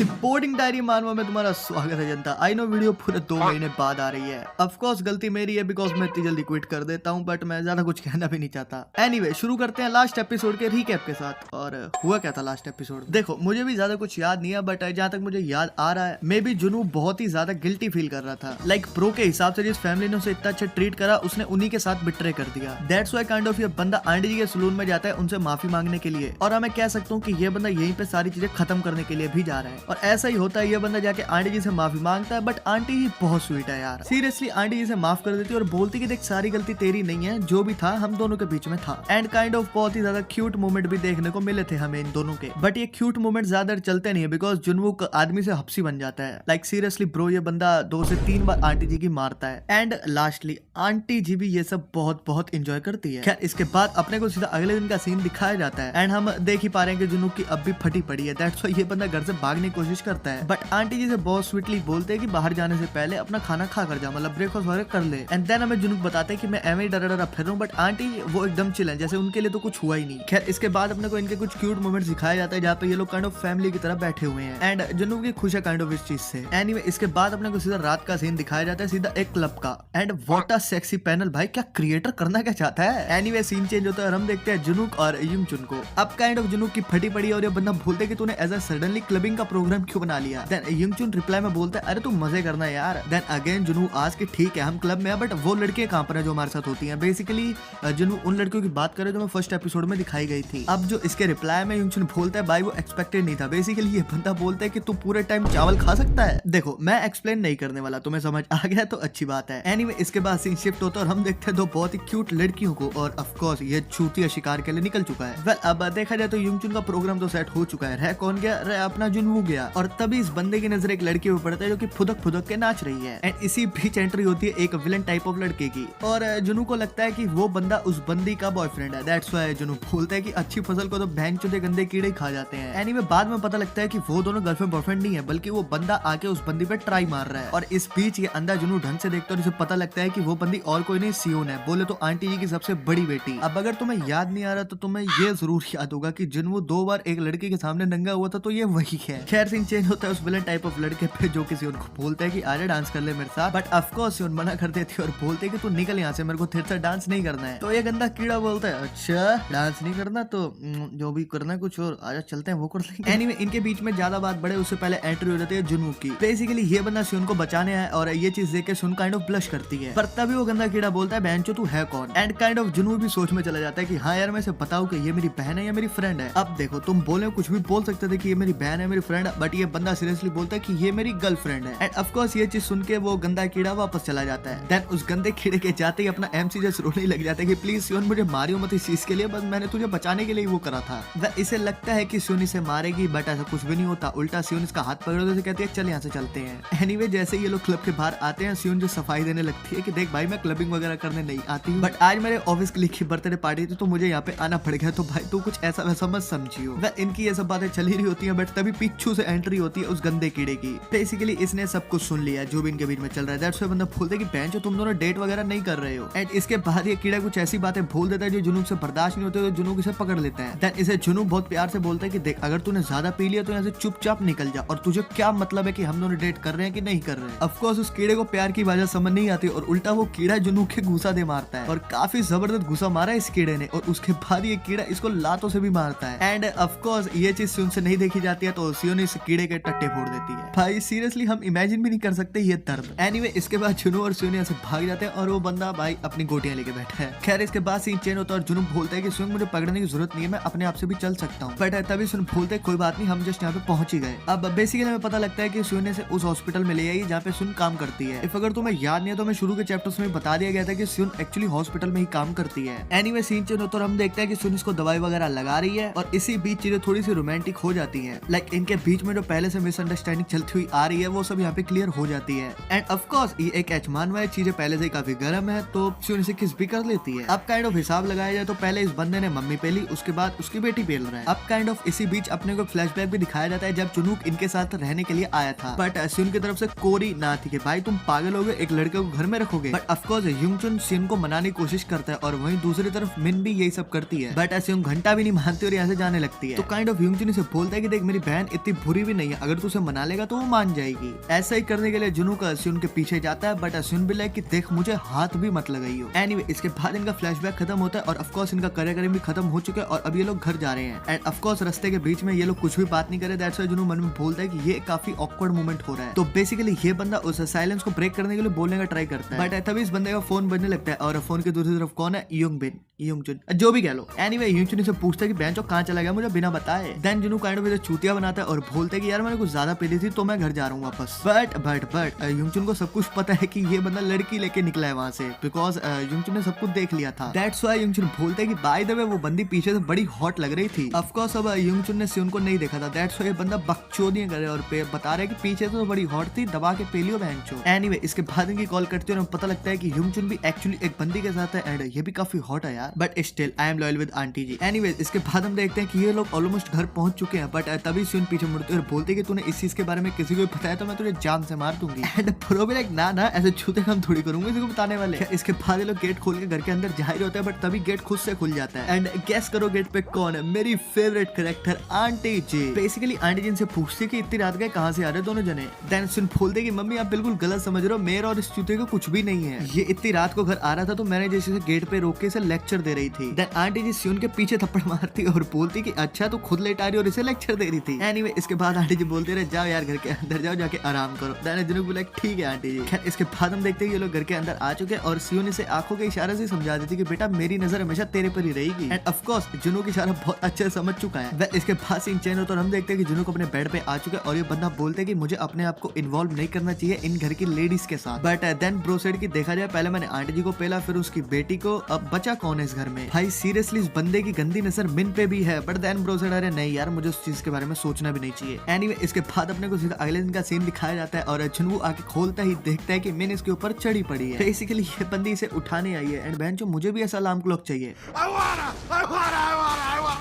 Boarding diary मानवा में तुम्हारा स्वागत है जनता। आई नो वीडियो पूरे 2 महीने बाद आ रही है। ऑफ कोर्स गलती मेरी है बिकॉज मैं इतनी जल्दी क्विट कर देता हूँ, बट मैं ज्यादा कुछ कहना भी नहीं चाहता। एनीवे शुरू करते हैं लास्ट एपिसोड के रीकैप के साथ। और हुआ क्या था लास्ट एपिसोड? देखो मुझे भी ज्यादा कुछ याद नहीं है, बट जहाँ तक मुझे याद आ रहा है मे बी जुनू बहुत ही ज्यादा गिल्टी फील कर रहा था। लाइक प्रो के हिसाब से जिस फैमिली ने उसे इतना अच्छा ट्रीट करा उसने उन्हीं के साथ बिट्रे कर दिया। दैट्स व्हाई काइंड ऑफ ये बंदा आंटी जी के सलून में जाता है उनसे माफी मांगने के लिए, और मैं कह सकता हूँ कि ये बंदा यहीं पे सारी चीजें खत्म करने के लिए भी जा रहा है। और ऐसा ही होता है, ये बंदा जाके आंटी जी से माफी मांगता है, बट आंटी जी बहुत स्वीट है यार। सीरियसली आंटी जी से माफ कर देती है और बोलती कि देख सारी गलती तेरी नहीं है, जो भी था हम दोनों के बीच में था। एंड काइंड ऑफ बहुत ही ज्यादा क्यूट मोमेंट भी देखने को मिले थे हमें इन दोनों के, बट ये क्यूट मोमेंट ज्यादा चलते नहीं है बिकॉज जुनवू आदमी से हप्सी बन जाता है। लाइक सीरियसली ब्रो ये बंदा 2 से 3 बार आंटी जी की मारता है। एंड लास्टली आंटी जी भी ये सब बहुत बहुत इंजॉय करती है। खैर इसके बाद अपने को सीधा अगले दिन का सीन दिखाया जाता है एंड हम देख ही पा रहे हैं कि जुनू की अब भी फटी पड़ी है। दैट्स व्हाई ये बंदा घर से भागने की कोशिश करता है, बट आंटी जी से बहुत स्वीटली बोलते हैं कि बाहर जाने से पहले अपना खाना खा कर जा, मतलब ब्रेकफास्ट वगैरह कर ले। एंड देन हमें जुनू बताते हैं कि मैं एवं ही डरा डरा फिर रहा हूँ, बट आंटी वो एकदम चिल है, जैसे उनके लिए तो कुछ हुआ ही नहीं। खैर इसके बाद अपने को इनके कुछ क्यूट मोमेंट्स दिखाया जाता है जहाँ पे ये लोग काइंड ऑफ फैमिली की तरह बैठे हुए हैं एंड जुनू की खुश है काइंड ऑफ इस चीज से। एनीवे इसके बाद अपने को सीधा रात का सीन दिखाया जाता है, सीधा एक क्लब का। And what a sexy panel, भाई क्या क्रिएटर करना क्या चाहता है। एनीवे सीन चेंज होता है और हम देखते हैं जुनूक और युंगचुन को। अब काइंड ऑफ जुनूक की फटी पड़ी और ये बंदा बोलते कि तूने एज अ सडनली क्लबिंग का प्रोग्राम क्यों बना लिया। देन युंगचुन रिप्लाई में बोलता है अरे तू मजे करना यार। देन अगेन जुनू आज के ठीक है हम क्लब में है, बट वो लड़के कहाँ पर है जो हमारे साथ होती हैं। बेसिकली जुनू उन लड़कियों की बात करे जो मैं फर्स्ट एपिसोड में दिखाई गई थी। अब जो इसके रिप्लाई में युंगचुन बोलता है भाई वो एक्सपेक्टेड नहीं था। बेसिकली ये बंदा बोलता है कि तू पूरे टाइम चावल खा सकता है। देखो मैं एक्सप्लेन नहीं करने वाला, तुम्हें समझ आ गया तो अच्छी बात है। एनीवे इसके बाद सीन शिफ्ट होता है और हम देखते हैं 2 बहुत ही क्यूट लड़कियों को, और ऑफ कोर्स ये चूतिया शिकार के लिए निकल चुका है। वेल अब देखा जाए तो युंगचुन का प्रोग्राम तो सेट हो चुका है। रह कौन गया? रह अपना जुनू गया। और तभी इस बंदे की नजर एक लड़की पे पड़ता है जो कि फुदक फुदक के नाच रही है। एंड इसी बीच एंट्री होती है एक विलन टाइप ऑफ लड़के की, और जुनू को लगता है कि वो बंदा उस बंदी का बॉयफ्रेंड है। दैट्स व्हाई जुनू बोलता है कि अच्छी फसल को तो भैंचोदे गंदे कीड़े खा जाते हैं। एनीवे बाद में पता लगता है कि वो दोनों गर्लफ्रेंड बॉयफ्रेंड नहीं है, बल्कि वो बंदा आके उस बंदी पे ट्राई मार रहा है। और इस बीच ये अंधा जुनू ढंग से देखता है और इसे पता लगता है कि वो बंदी और कोई नहीं सियोन है, बोले तो आंटी जी की सबसे बड़ी बेटी। अब अगर तुम्हें याद नहीं आ रहा तो तुम्हें ये जरूर याद होगा कि जुनू 2 बार एक लड़के के सामने नंगा हुआ था, तो ये वही है। खैर सीन चेंज होता है उस विलन टाइप ऑफ लड़के पे जो किसी उनको बोलता है कि आजा डांस कर ले मेरे साथ, बट ऑफ कोर्स सियोन मना कर देती है और बोलते है कि तू निकल यहाँ से, मेरे को तेरे साथ डांस नहीं करना है। तो ये गंदा कीड़ा बोलता है अच्छा डांस नहीं करना तो जो भी करना है कुछ और आजा चलते हैं वो कर लेंगे। एनीवे इनके बीच में ज्यादा बात बढ़े उससे पहले एंट्री हो जाती है जुनू की। बेसिकली ये बंदा सियोन को बचाने आया और ये चीज देख के सियोन काइंड ऑफ ब्लश करती है, पर तभी वो गंदा कीड़ा बोलता है बहनचो तू है कौन। एंड काइंड ऑफ जुनू भी सोच में चला जाता है कि हाँ यार मैं इसे बताऊं कि ये मेरी बहन है या मेरी फ्रेंड है। अब देखो तुम बोले कुछ भी बोल सकते थे कि ये मेरी बहन है मेरी फ्रेंड है, बट ये बंदा सीरियसली बोलता है कि ये मेरी गर्लफ्रेंड है। एंड ऑफ कोर्स ये चीज सुन के वो गंदा कीड़ा वापस चला जाता है। देन उस गंदे कीड़े के जाते ही अपना एमसी जैसे रोने लग जाता है कि प्लीज सियोन मुझे मारियो मत इस चीज के लिए, बस मैंने तुझे बचाने के लिए वो करा था। इसे लगता है कि सियोन इसे मारेगी, बट ऐसा कुछ भी नहीं होता। उल्टा सियोन इसका हाथ पकड़ के कहती है चल यहाँ से चलते हैं। एनीवे जैसे ये लोग क्लब के बाहर आते हैं सियोन जो सफाई देने लगती है कि देख भाई मैं क्लबिंग वगैरह करने नहीं आती हूँ, बट आज मेरे ऑफिस क्लिक की बर्थडे पार्टी थी तो मुझे यहाँ पे आना पड़ गया, तो भाई तू कुछ ऐसा वैसा मत समझियो। इनकी ये सब बातें चली रही होती है, बट तभी पीछू से एंट्री होती है उस गंदे कीड़े की। बेसिकली इसने सब कुछ सुन लिया जो भी इनके बीच में चल रहा है। दैट्स व्हाई बंदा बोलता है कि बहन जो तुम दोनों डेट वगैरह नहीं कर रहे हो। एंड इसके बाद ये कीड़ा कुछ ऐसी बातें बोल देता है जो जुनून से बर्दाश्त नहीं होती, तो जुनून इसे पकड़ लेता है। देन इसे जुनून बहुत प्यार से बोलता है कि देख अगर तूने ज्यादा पी लिया तो यहाँ से चुपचाप निकल जा, और तुझे क्या मतलब है कि हम दोनों डेट कर रहे हैं कि नहीं कर रहे हैं। ऑफ कोर्स उस कीड़े को प्यार की वजह समझ नहीं आती और उल्टा वो कीड़ा जुनून के घुसा दे मारता है, और काफी जबरदस्त घुसा मारा इस कीड़े ने, और उसके बाद ये कीड़ा इसको लातों से भी मारता है। एंड ऑफ कोर्स ये चीज सियोन से नहीं देखी जाती है, तो सियोन इस कीड़े के टट्टे फोड़ देती है। भाई सीरियसली हम इमेजिन भी नहीं कर सकते ये दर्द। एनीवे इसके बाद जुनू और सियोन यहाँ से भाग जाते हैं और वो बंदा भाई अपनी गोटियां लेके बैठा है। खैर इसके बाद सीन चेंज होता है और जुनू बोलता है कि सियोन मुझे पकड़ने की जरूरत नहीं है, मैं अपने आप से भी चल सकता हूँ। बट तभी सियोन बोलते कोई बात नहीं हम जस्ट यहाँ पे पहुंच ही गए। अब बेसिकली हमें पता लगता है कि सियोन ने उस हॉस्पिटल में ले आई जहाँ पे सियोन काम करती है। इफ अगर तुम्हें याद नहीं है तो मैं शुरू के चैप्टर्स में बता दिया गया था कि सियोन एक्चुअली हॉस्पिटल में ही काम करती है। एनीवे सीन चेंज होता है और हम देखते हैं कि सियोन इसको दवाई वगैरह लगा रही है, और इसी बीच चीजें थोड़ी सी रोमांटिक हो जाती है। लाइक इनके बीच में जो पहले से मिसअंडरस्टैंडिंग चलती हुई आ रही है वो सब यहाँ पे क्लियर हो जाती है। एंड ऑफ कोर्स ये एक एचमान है, चीजें पहले से काफी गर्म है, तो सियोन इसे किस भी कर लेती है। अब काइंड ऑफ हिसाब लगाया जाए तो पहले इस बंदे ने मम्मी पे ली, उसके बाद उसकी बेटी पेल रहा है। अब काइंड ऑफ इसी बीच अपने को फ्लैशबैक भी दिखाया जाता है जब जुनूक इनके साथ रहने के लिए आया था, बट सियोन की तरफ से कोरी ना थी कि भाई तुम पागल हो गए, एक लड़के को घर में रखोगे। बट ऑफ कोर्स युंगचुन सियोन को मनाने की कोशिश करता है, और वहीं दूसरी तरफ मिन भी यही सब करती है, बट सियोन घंटा भी नहीं मानती और यहाँ से जाने लगती है। तो काइंड ऑफ युंगचुन से बोलता है कि देख मेरी बहन इतनी बुरी भी नहीं है, अगर तू उसे मना लेगा तो वो मान जाएगी। ऐसा ही करने के लिए जुनू का अस्यून के पीछे जाता है, बट अस्यून भी लाइक कि देख मुझे हाथ भी मत लगाइयो। एनीवे इसके बाद इनका फ्लैशबैक खत्म होता है और ऑफकोर्स इनका करियर भी खत्म हो चुका है और अब ये लोग घर जा रहे हैं। एंड ऑफकोर्स रास्ते के बीच में ये लोग कुछ भी बात नहीं करे, दैट्स व्हाई जुनू मन में बोलता है कि ये काफी ऑकवर्ड मोमेंट हो रहा है। तो बेसिकली ये बंदा उस साइलेंस को ब्रेक करने के लिए बोलने का ट्राई करता है, बट तभी इस बंदे का फोन बजने लगता है और फोन की दूसरी तरफ कौन है, यूंगचुन जो भी कह लो। एनीवे यूंगचुन से पूछता है कि बेंचो कहां चला गया मुझे बिना बताए। देन जुनू काइंड ऑफ चूतिया बनाता है और बोलता है कि यार मैंने कुछ ज्यादा पी ली थी तो मैं घर जा रहा हूँ वापस। बट यूंगचुन को सब कुछ पता है कि ये बंदा लड़की लेके निकला है वहां से, बिकॉज यूंगचुन ने सब कुछ देख लिया था। दैट्स व्हाई यूंगचुन बोलते हैं कि बाय द वे वो बंदी पीछे से बड़ी हॉट लग रही थी। ऑफ कोर्स अब यूंगचुन ने सियोन को नहीं देखा था, दैट्स व्हाई ये बंदा बकचोदियां कर रहा है और बता रहा है कि पीछे से तो बड़ी हॉट थी, दबा के पे लियो बेंचो। एनीवे इसके बाद इनकी कॉल करते हैं और पता लगता है कि यूंगचुन भी एक्चुअली एक बंदी के साथ है एंड ये भी काफी हॉट है यार, but still I am loyal with aunty ji. Anyway इसके बाद हम देखते हैं कि ये लोग ऑलमोस्ट घर पहुंच चुके हैं, बट तभी सियोन पीछे मुड़ते और बोलते कि तूने इस चीज के बारे में किसी को बताया तो मैं तुझे जान से मार दूंगी। एंड प्रो भी लाइक ना ऐसे छूते काम थोड़ी करूंगा किसी को बताने वाले। इसके बाद ये लोग गेट खोल के घर के अंदर जा रहे होते हैं, बट तभी गेट खुद से खुल जाता है। एंड गेस करो गेट पे कौन है, मेरी फेवरेट कैरेक्टर आंटी जी। बेसिकली आंटी जी से पूछती कि इतनी रात गए कहाँ से आ रहे दोनों जने। देन सुन बोलते कि मम्मी आप बिल्कुल गलत समझ रहे हो, मेरा और इस चूते को कुछ भी नहीं है, ये इतनी रात को घर आ रहा था तो मैंने जैसे गेट पे रोक के इसे लेक्चर दे रही थी। देन आंटी जी सियोन के पीछे थप्पड़ मारती और बोलती कि अच्छा तो खुद लेट आ रही और इसे लेक्चर दे रही थी। एनीवे इसके बाद आंटी जी बोलते रहे जाओ यार घर के अंदर जाओ जाके आराम करो। देन जुनू बोला ठीक है आंटी जी। खैर इसके बाद हम देखते हैं ये लोग घर के अंदर आ चुके हैं और सियोन इसे आंखों के इशारे से समझा देती कि बेटा मेरी नजर हमेशा तेरे पर ही रहेगी। एंड ऑफ कोर्स जुनू की इशारा बहुत अच्छे से समझ चुका है। इसके बाद सीन चेंज होता है और हम देखते हैं कि जुनू को अपने बेड पे आ चुका है और ये बंदा बोलते हैं कि मुझे अपने आप को इन्वॉल्व नहीं करना चाहिए इन घर की लेडीज के साथ। बट देन ब्रो सेड की देखा जाए पहले मैंने आंटी जी को पेला फिर उसकी बेटी को, अब बचा कौन है इस घर में। भाई सीरियसली इस बंदे की गंदी नजर मिन पे भी है। बट देन ब्रो सेड अरे नहीं यार मुझे उस चीज के बारे में सोचना भी नहीं चाहिए। एनीवे इसके बाद अपने को सीधा अगले दिन का सीन दिखाया जाता है और जुनू आके खोलता ही देखता है कि मिन इसके ऊपर चढ़ी पड़ी है। बेसिकली ये बंदी इसे उठाने आई है एंड बहन जो मुझे भी ऐसा अलार्म क्लॉक चाहिए।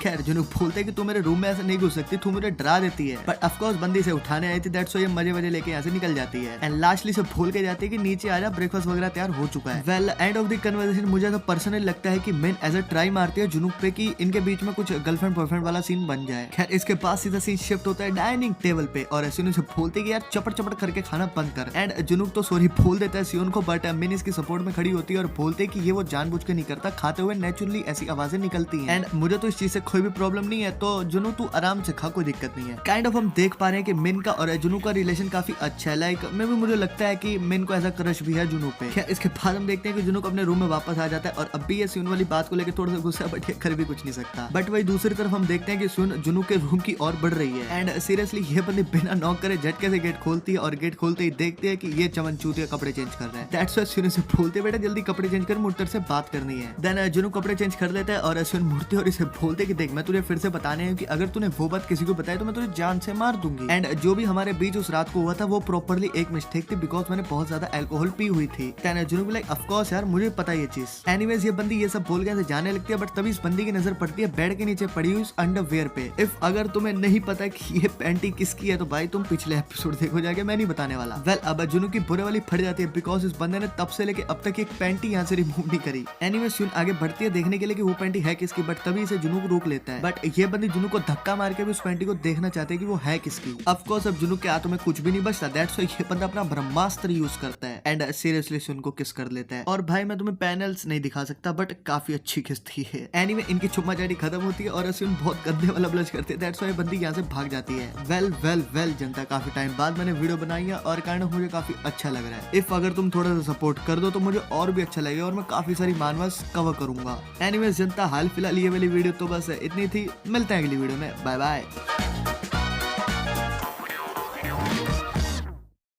खैर जुनू बोलते है कि तू मेरे रूम में ऐसे नहीं घुस सकती, तू मुझे डरा देती है। बट ऑफ कोर्स बंदी से उठाने आई थी, दैट्स व्हाई ये मजे मजे लेके यहाँ से निकल जाती है। एंड लास्टली से भूल के जाती है कि नीचे आ जा ब्रेकफास्ट वगैरह तैयार हो चुका है। Well end of the conversation मुझे तो पर्सनली लगता है कि मिन एज अ ट्राई मारती है जुनू पे कि इनके बीच में कुछ गर्लफ्रेंड बॉयफ्रेंड वाला सीन बन जाए। खैर इसके बाद सीधा सीन शिफ्ट होता है डाइनिंग टेबल पे और सियोन से बोलते कि यार चपट चपट करके खाना बंद कर। एंड जुनू तो सॉरी बोल देता है सियोन को, बट मिन इसकी सपोर्ट में खड़ी होती है और बोलते कि ये वो जानबूझ के नहीं करता, खाते हुए नेचुरली ऐसी आवाजें निकलती हैं। एंड मुझे तो इस चीज से कोई भी प्रॉब्लम नहीं है, तो जुनू तू आराम से खा, कोई दिक्कत नहीं है। काइंड ऑफ हम देख पा रहे हैं कि मिन का और जुनू का रिलेशन काफी अच्छा है। लाइक मुझे लगता है कि मिन को ऐसा क्रश भी है जुनू पे। क्या इसके बाद हम देखते हैं कि जुनू को अपने रूम में वापस आ जाता है और अब भी ये सियोन वाली बात को लेकर थोड़ा सा गुस्सा, बट ये कर भी कुछ नहीं सकता। बट वही दूसरी तरफ हम देखते हैं कि सियोन जुनू के रूम की ओर बढ़ रही है एंड सीरियसली ये बंदी बिना नॉक करे झटके से गेट खोलती है और गेट खोलते ही देखते हैं कि ये चमन चूतिया कपड़े चेंज कर रहा है। दैट्स व्हाई सियोन से बोलते बेटा जल्दी कपड़े चेंज कर, मुझे तेरे से बात करनी है। देन जुनू कपड़े चेंज कर लेता है और सियोन मुड़ती और इसे बोलते कि देख मैं तुझे फिर से बताने हैं कि अगर तूने वो बात किसी को बताई तो मैं तुझे जान से मार दूंगी। एंड जो भी हमारे बीच उस रात को हुआ था वो प्रॉपर्ली एक मिस्टेक थी, बिकॉज मैंने बहुत ज्यादा अल्कोहल पी हुई थी। देन जुनू भी लाइक ऑफ कोर्स यार मुझे पता ये चीज। एनीवेज ये बंदी ये सब बोल के जाने लगती है, बट तभी इस बंदी की नजर पड़ती है बेड के नीचे पड़ी हुई अंडरवेयर पे। इफ अगर तुम्हें नहीं पता कि ये पैंटी किसकी है तो भाई तुम पिछले एपिसोड देखो जाके, मैं नहीं बताने वाला। वेल अब जुनू की बुरे वाली फट जाती है बिकॉज इस बंदे ने तब से लेके अब तक एक पैंटी यहाँ से रिमूव नहीं करी। एनीवे सियोन आगे बढ़ती है देखने के लिए कि वो पैंटी है किसकी, बट तभी इसे जुनू को रोक लेता है। बट ये बंदी जुनू को धक्का मार के भी उस पैंटी को देखना चाहते हैं कि वो है किसकी। ऑफ कोर्स अब जुनू के हाथों में कुछ भी नहीं बचता, दैट्स व्हाई ये बंदा अपना ब्रह्मास्त्र यूज करता है एंड सीरियसली सियोन को किस कर लेता है। और भाई मैं तुम्हें पैनल्स नहीं दिखा सकता बट काफी अच्छी किस थी है। एनीवे इनकी चुम्मा चाटी खत्म होती है और सियोन बहुत गंदे वाला ब्लश करते हैं, दैट्स व्हाई बंदी यहाँ से भाग जाती है। वेल जनता काफी टाइम बाद मैंने वीडियो बनाई है और काइंड ऑफ मुझे काफी अच्छा लग रहा है। इफ अगर तुम थोड़ा सा सपोर्ट कर दो तो मुझे और भी अच्छा लगेगा और मैं काफी सारी मानवास कवर करूंगा। एनीवेज जनता हाल फिलहाल ये वाली वीडियो तो बस इतनी थी, मिलते हैं अगली वीडियो में, बाय बाय।